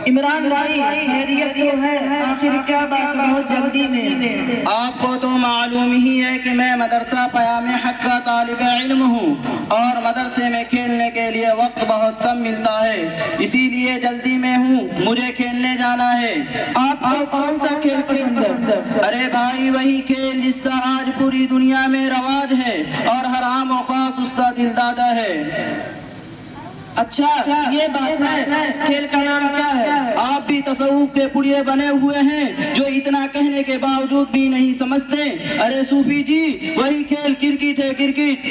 عمران بھائی خیریت تو ہے، آخر کیا بات بہت جلدی میں؟ آپ کو تو معلوم ہی ہے کہ میں مدرسہ پیام حق کا طالب علم ہوں اور مدرسے میں کھیلنے کے لیے وقت بہت کم ملتا ہے، اسی لیے جلدی میں ہوں، مجھے کھیلنے جانا ہے۔ آپ کو کون سا کھیل پسند ہے؟ ارے بھائی وہی کھیل جس کا آج پوری دنیا میں رواج ہے اور ہر عام و خاص اس کا دل دادا ہے۔ اچھا یہ بات ہے، اس کھیل کا نام کیا ہے؟ آپ بھی تصوف کے پڑیے بنے ہوئے ہیں جو اتنا کہنے کے باوجود بھی نہیں سمجھتے۔ ارے صوفی جی وہی کھیل کرکٹ ہے، کرکٹ۔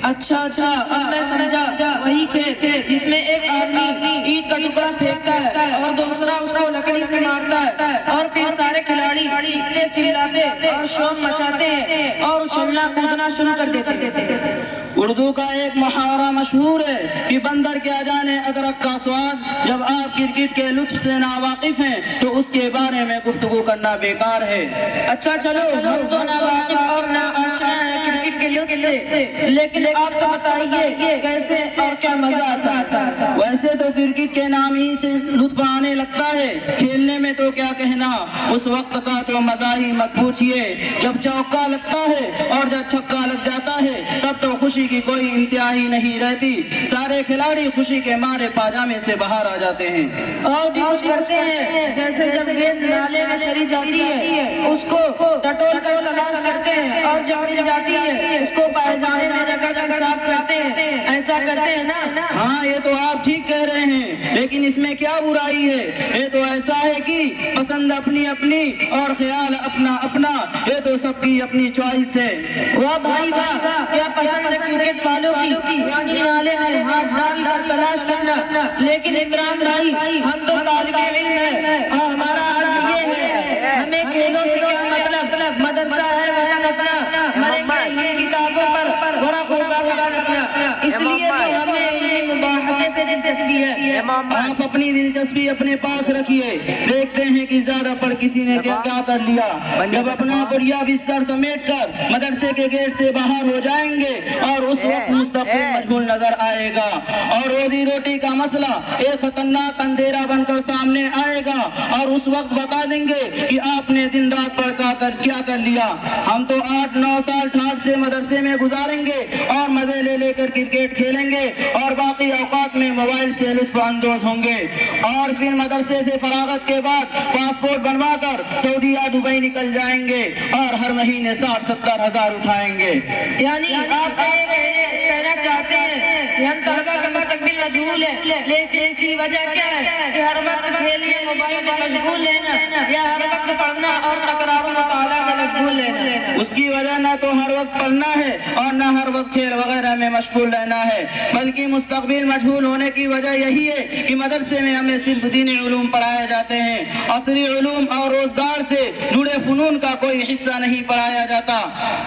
اچھا اب میں سمجھا، وہی کھیل جس میں ایک آدمی اینٹ کا ٹکڑا پھینکتا ہے اور دوسرا اس کو لکڑی سے مارتا ہے اور پھر سارے کھلاڑی چیختے چلاتے اور شور مچاتے ہیں اور اچھلنا کودنا شروع کر دیتے ہیں۔ اردو کا ایک محاورہ مشہور ہے کہ بندر کیا جانے ادرک کا سواد۔ جب آپ کرکٹ کے لطف سے ناواقف ہیں تو اس کے بارے میں گفتگو کرنا بیکار ہے۔ اچھا چلو، ہم تو ناواقف اور ناآشنا ہیں کرکٹ کے لطف سے، لیکن آپ تو بتائیے کیسے اور کیا مزہ آتا ہے؟ ویسے تو کرکٹ کے نام ہی سے لطف آنے لگتا ہے، کھیلنے میں تو کیا کہنا، اس وقت کا تو مزہ ہی مت پوچھیے۔ جب چوکا لگتا ہے اور جب چھکا لگ جاتا ہے تب تو خوشی کی کوئی انتہا ہی نہیں رہتی، سارے کھلاڑی خوشی کے مارے پاجامے سے باہر آ جاتے ہیں۔ اور بھی کچھ کرتے ہیں، جیسے جب گیند نالے میں چلی جاتی ہے اس کو ٹٹول کر تلاش کرتے ہیں اور جب مل جاتی ہے اس کو پائجامے میں رگڑ کر صاف کرتے ہیں، ایسا کرتے ہیں نا؟ ہاں یہ تو آپ ٹھیک کہہ رہے ہیں، لیکن اس میں کیا برائی ہے؟ یہ تو ایسا ہے کہ پسند اپنی اپنی اور خیال اپنا اپنا، یہ تو سب کی اپنی چوائس ہے۔ واہ بھائی واہ، کیا پسند ہے کرکٹ والوں کی، یعنی نالے میں ہاتھ ڈال کر تلاش کرنا۔ لیکن عمران بھائی ہم تو طالب علم ہیں اور ہمارا عرض یہ ہے، ہمیں کھیلوں سے کیا مطلب، مدرسہ ہے وطن اپنا، مریں گے ان کتابوں پر ورق ہوگا وطن اپنا، اس لیے تو ہمیں علمی مباحثے سے دلچسپی ہے۔ آپ اپنی دلچسپی اپنے پاس رکھیے، دیکھتے ہیں کہ زیادہ پڑھ کسی نے کیا کر لیا۔ جب اپنا بڑیا بستر سمیٹ کر مدرسے کے گیٹ سے باہر ہو جائیں گے اور اس وقت مستقبل مجھول نظر آئے گا اور روزی روٹی کا مسئلہ ایک خطرناک اندھیرا بن کر سامنے آئے گا، اور اس وقت بتا دیں گے کہ آپ نے دن رات پڑھ کر کیا کر لیا۔ ہم تو 8-9 سال ٹھاٹ سے مدرسے میں گزاریں گے اور مزے لے کر کرکٹ کھیلیں گے اور باقی اوقات میں موبائل سے لطف اندوز ہوں گے، اور پھر مدرسے سے فراغت کے بعد پاسپورٹ بنوا کر سعودی یا دبئی نکل جائیں گے اور ہر مہینے 60-70 ہزار اٹھائیں گے۔ یعنی آپ کہنا چاہتے ہیں کہ ہم طلبہ کا مستقبل مجہول ہے، لیکن اس کی وجہ کیا ہے کہ ہر وقت کھیل یا موبائل میں مشغول رہنا یا ہر وقت پڑھنا اور تکرار و مطالعہ میں مشغول رہنا؟ اس کی وجہ نہ تو ہر وقت پڑھنا ہے اور نہ ہر وقت کھیل وغیرہ میں مشغول رہنا ہے، بلکہ مستقبل مجہول ہونے کی وجہ یہی ہے کہ مدرسے میں ہمیں صرف دینی علوم پڑھائے جاتے ہیں، عصری علوم اور روزگار سے جڑے فنون کا کوئی حصہ نہیں پڑھایا جاتا۔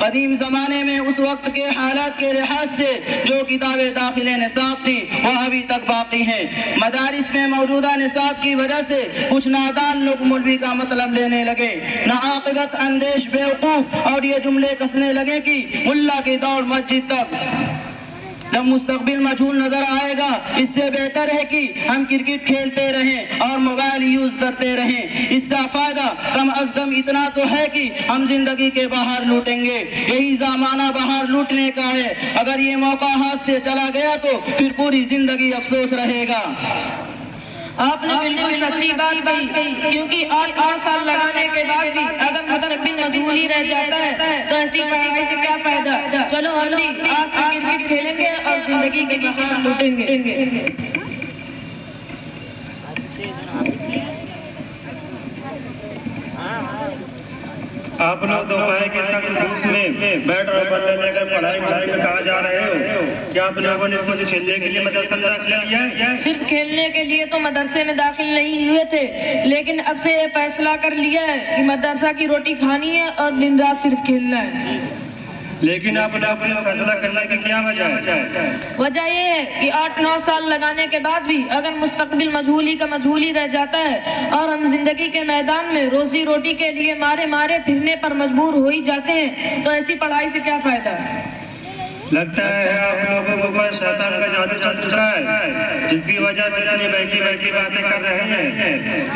قدیم زمانے میں اس وقت کے حالات کے لحاظ سے جو کتابیں داخل نصاب تھیں وہ ابھی تک باقی ہیں۔ مدارس میں موجودہ نصاب کی وجہ سے کچھ نادان لوگ مولوی کا مطلب لینے لگے، ناعاقبت اندیش بیوقوف اور یہ جملے کسنے لگے کہ ملا کی دوڑ مسجد تک۔ جب مستقبل مجہول نظر آئے گا اس سے بہتر ہے کہ ہم کرکٹ کھیلتے رہیں اور موبائل یوز کرتے رہیں، اس کا فائدہ کم از کم اتنا تو ہے کہ ہم زندگی کے باہر لوٹیں گے، یہی زمانہ باہر لوٹنے کا ہے، اگر یہ موقع ہاتھ سے چلا گیا تو پھر پوری زندگی افسوس رہے گا۔ آپ نے بالکل سچی بات کہی، کیونکہ 8 سال لگانے کے بعد بھی اگر مستقبل مجہول ہی رہ جاتا ہے تو ایسی پڑھائی سے کیا فائدہ؟ چلو ہم بھی آج سے کرکٹ کھیلیں گے اور زندگی کے باہر لوٹیں گے۔ آپ لوگ دوپہر کی سخت دھوپ میں بیٹ اور بلے لے کر پڑھائی میں کہاں جا رہے ہو؟ کیا آپ لوگوں نے صرف کھیلنے کے لیے مدرسہ میں داخلہ لیا ہے؟ صرف کھیلنے کے لیے تو مدرسے میں داخل نہیں ہوئے تھے، لیکن اب سے یہ فیصلہ کر لیا ہے کہ مدرسہ کی روٹی کھانی ہے اور دن رات صرف کھیلنا ہے۔ لیکن آپ نے اپنا فیصلہ کرنے کی کیا وجہ ہے؟ وجہ یہ ہے کہ 8-9 سال لگانے کے بعد بھی اگر مستقبل مجہولی کا مجہول ہی رہ جاتا ہے اور ہم زندگی کے میدان میں روزی روٹی کے لیے مارے پھرنے پر مجبور ہو ہی جاتے ہیں تو ایسی پڑھائی سے کیا فائدہ ہے؟ لگتا ہے آپ لوگوں کو پر شیطان کا جادو چل چکا ہے، جس کی وجہ سے اتنی بہکی باتیں کر رہے ہیں۔